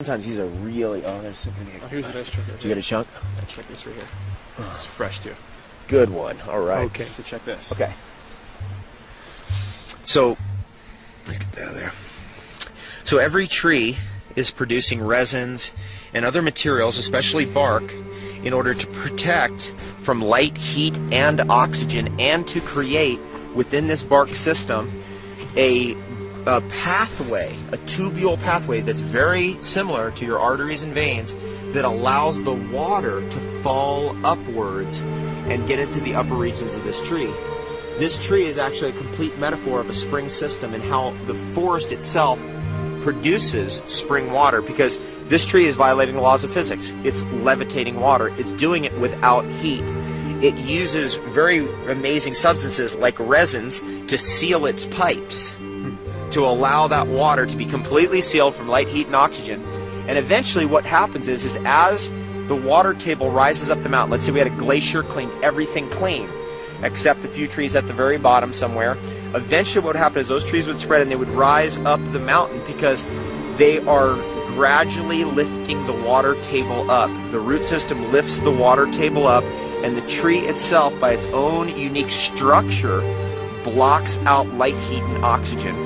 Sometimes these are really, there's something. Oh, here's a nice chunk. Did you get a chunk? Yeah, check this right here. It's fresh too. Good one. All right. Okay, so check this. Okay. So, let's get that out of there. So every tree is producing resins and other materials, especially bark, in order to protect from light, heat, and oxygen, and to create within this bark system a pathway, a tubule pathway that's very similar to your arteries and veins that allows the water to fall upwards and get into the upper reaches of this tree. This tree is actually a complete metaphor of a spring system and how the forest itself produces spring water, because this tree is violating the laws of physics. It's levitating water. It's doing it without heat. It uses very amazing substances like resins to seal its pipes, to allow that water to be completely sealed from light, heat, and oxygen. And eventually what happens is as the water table rises up the mountain, let's say we had a glacier, cleaned everything clean, except a few trees at the very bottom somewhere. Eventually what would happen is those trees would spread and they would rise up the mountain because they are gradually lifting the water table up. The root system lifts the water table up, and the tree itself, by its own unique structure, blocks out light, heat, and oxygen,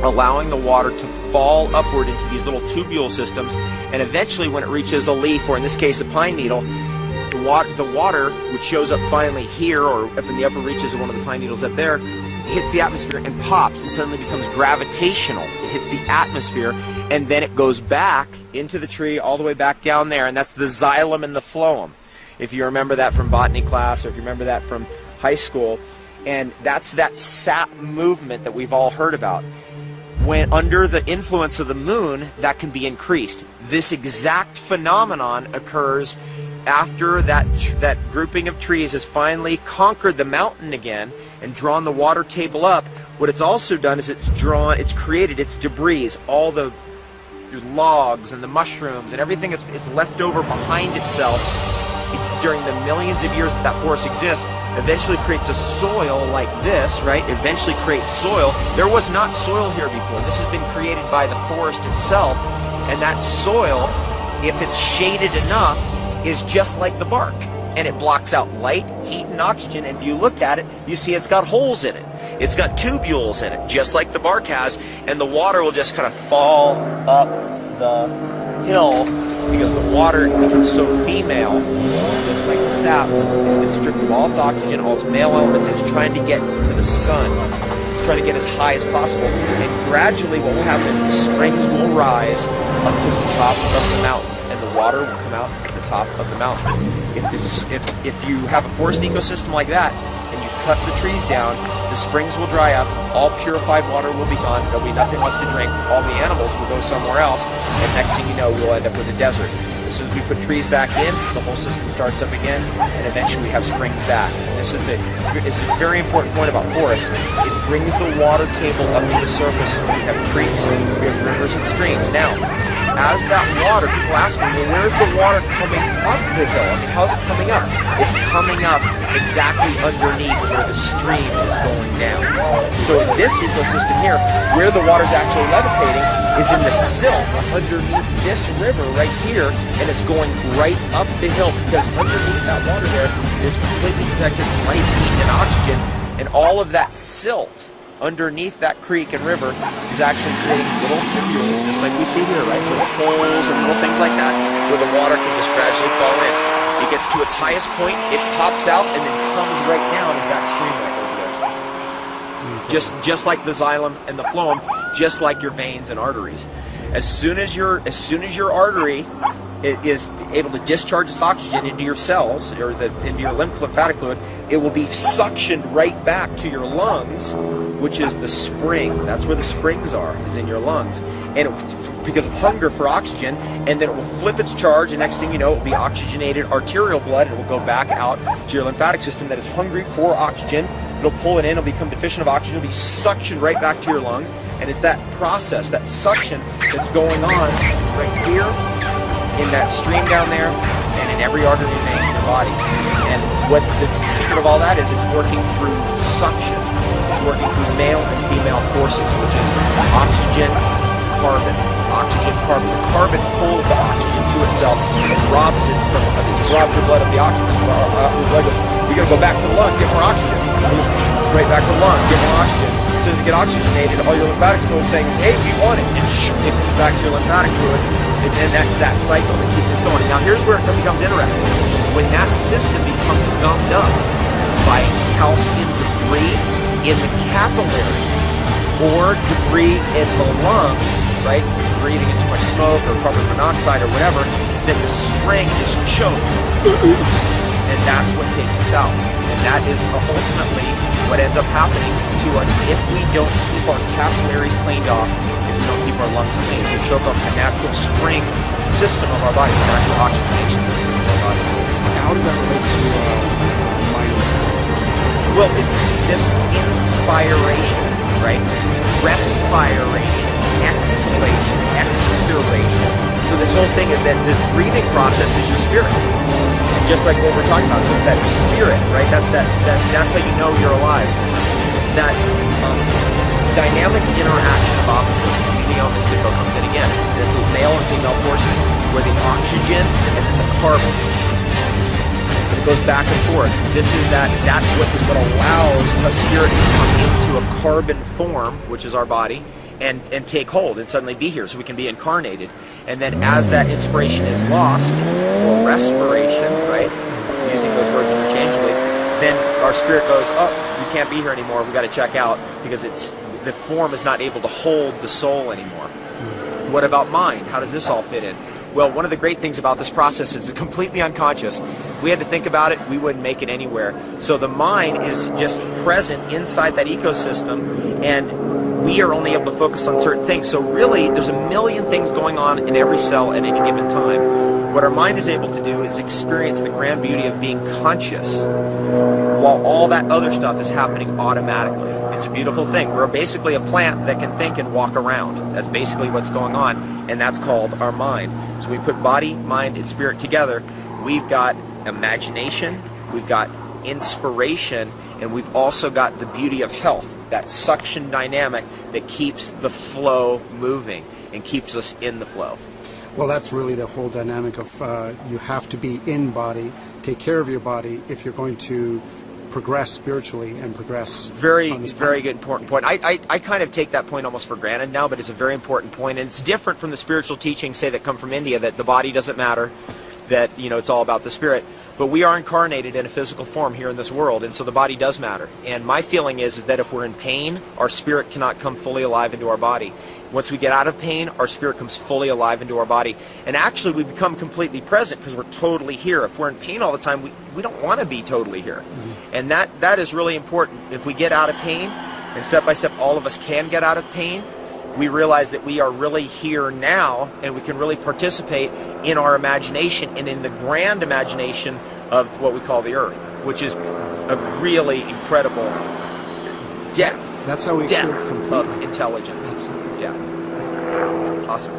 allowing the water to fall upward into these little tubule systems. And eventually when it reaches a leaf, or in this case a pine needle, the water, which shows up finally here or up in the upper reaches of one of the pine needles up there, hits the atmosphere and pops and suddenly becomes gravitational. It hits the atmosphere and then it goes back into the tree all the way back down there, and that's the xylem and the phloem. If you remember that from botany class, or if you remember that from high school, and that's that sap movement that we've all heard about. When under the influence of the moon, that can be increased. This exact phenomenon occurs after that grouping of trees has finally conquered the mountain again and drawn the water table up. What it's also done is it's created its debris, all the logs and the mushrooms and everything it's left over behind itself during the millions of years that forest exists. Eventually creates a soil like this, right? Eventually creates soil. There was not soil here before. This has been created by the forest itself, and that soil, if it's shaded enough, is just like the bark, and it blocks out light, heat, and oxygen. And if you look at it, you see it's got holes in it. It's got tubules in it, just like the bark has, and the water will just kind of fall up the hill because the water becomes so female, just like the sap. It's been stripped of all its oxygen, all its male elements. It's trying to get to the sun. It's trying to get as high as possible. And gradually what will happen is the springs will rise up to the top of the mountain, and the water will come out at the top of the mountain. If you have a forest ecosystem like that, and you cut the trees down, the springs will dry up, all purified water will be gone, there'll be nothing left to drink, all the animals will go somewhere else, and next thing you know, we'll end up with a desert. As soon as we put trees back in, the whole system starts up again, and eventually we have springs back. This is a very important point about forests. It brings the water table up to the surface. We have creeks, we have rivers and streams. Now, as that water, people ask me, well, where's the water coming up the hill? I mean, how's it coming up? It's coming up exactly underneath where the stream is going down. So in this ecosystem here, where the water's actually levitating is in the silt underneath this river right here, and it's going right up the hill because underneath that water there is completely protected from light, heat, and oxygen, and all of that silt underneath that creek and river is actually creating little tubules, just like we see here, right? Little holes and little things like that, where the water can just gradually fall in. It gets to its highest point, it pops out, and then comes right down as that stream right over there. Just like the xylem and the phloem, just like your veins and arteries. As soon as your artery is able to discharge its oxygen into your cells or into your lymphatic fluid, it will be suctioned right back to your lungs, which is the spring. That's where the springs are, is in your lungs, and because of hunger for oxygen, and then it will flip its charge, and next thing you know, it will be oxygenated arterial blood, and it will go back out to your lymphatic system that is hungry for oxygen. It'll pull it in, it'll become deficient of oxygen, it'll be suctioned right back to your lungs, and it's that process, that suction that's going on right here, in that stream down there, and in every artery and vein in your body. And what the secret of all that is, it's working through suction. It's working through male and female forces, which is oxygen, carbon. oxygen, carbon. The carbon pulls the oxygen to itself and robs it from, robs your blood of the oxygen. Your blood goes, we gotta go back to the lungs, get more oxygen. It goes right back to the lung, get more oxygen. As soon as you get oxygenated, all your lymphatic fluid is saying, hey, we want it. And it comes back to your lymphatic fluid. And that's that cycle that keeps us going. Now here's where it becomes interesting. When that system becomes gummed up by calcium debris in the capillaries or debris in the lungs, right? Breathing in too much smoke or carbon monoxide or whatever, then the spring is choked. And that's what takes us out. And that is ultimately what ends up happening to us if we don't keep our capillaries cleaned off, if we don't keep our lungs clean. We choke off the natural spring system of our body, the natural oxygenation system of our body. How does that relate to mindset? Well, it's this inspiration, right? Respiration, exhalation, expiration. So this whole thing is that this breathing process is your spirit. Just like what we're talking about, so that spirit, right? That's how you know you're alive. That dynamic interaction of opposites, neo mystical comes in again. This is male and female forces, where the oxygen and then the carbon, it goes back and forth. This is that's what allows a spirit to come into a carbon form, which is our body, and take hold and suddenly be here, so we can be incarnated. And then as that inspiration is lost, or respiration, right, using those words interchangeably, then our spirit goes, oh, we can't be here anymore, we've got to check out, because the form is not able to hold the soul anymore. What about mind? How does this all fit in? Well, one of the great things about this process is it's completely unconscious. If we had to think about it, we wouldn't make it anywhere. So the mind is just present inside that ecosystem, and we are only able to focus on certain things. So really, there's a million things going on in every cell at any given time. What our mind is able to do is experience the grand beauty of being conscious, while all that other stuff is happening automatically. It's a beautiful thing. We're basically a plant that can think and walk around. That's basically what's going on, and that's called our mind. So we put body, mind, and spirit together. We've got imagination, we've got inspiration, and we've also got the beauty of health, that suction dynamic that keeps the flow moving and keeps us in the flow. Well, that's really the whole dynamic of you have to be in body, take care of your body if you're going to progress spiritually and progress. Very good, important point. I kind of take that point almost for granted now, but it's a very important point, and it's different from the spiritual teachings, say, that come from India, that the body doesn't matter, that, you know, it's all about the spirit. But we are incarnated in a physical form here in this world, and so the body does matter. And my feeling is that if we're in pain, our spirit cannot come fully alive into our body. Once we get out of pain, our spirit comes fully alive into our body. And actually, we become completely present because we're totally here. If we're in pain all the time, we don't want to be totally here. Mm-hmm. And that is really important. If we get out of pain, and step by step all of us can get out of pain, we realize that we are really here now, and we can really participate in our imagination and in the grand imagination of what we call the Earth, which is a really incredible depth. That's how we of intelligence. Absolutely. Yeah. Awesome.